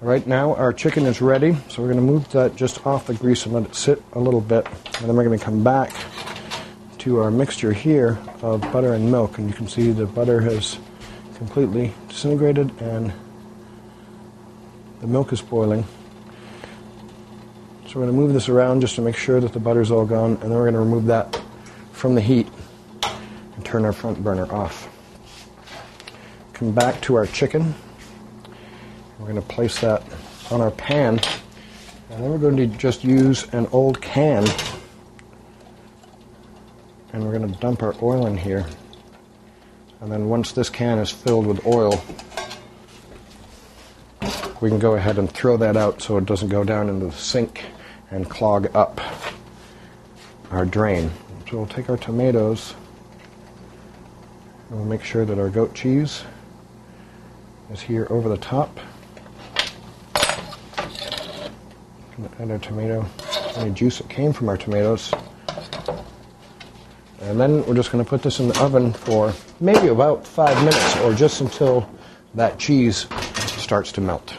Right now our chicken is ready, so we're going to move that just off the grease and let it sit a little bit. And then we're going to come back to our mixture here of butter and milk, and you can see the butter has completely disintegrated and the milk is boiling. So we're going to move this around just to make sure that the butter's all gone, and then we're going to remove that from the heat and turn our front burner off. Come back to our chicken. We're going to place that on our pan, and then we're going to just use an old can, and we're going to dump our oil in here. And then once this can is filled with oil, we can go ahead and throw that out so it doesn't go down into the sink and clog up our drain. So we'll take our tomatoes and we'll make sure that our goat cheese is here over the top. Add our tomato, any juice that came from our tomatoes. And then we're just going to put this in the oven for maybe about 5 minutes, or just until that cheese starts to melt.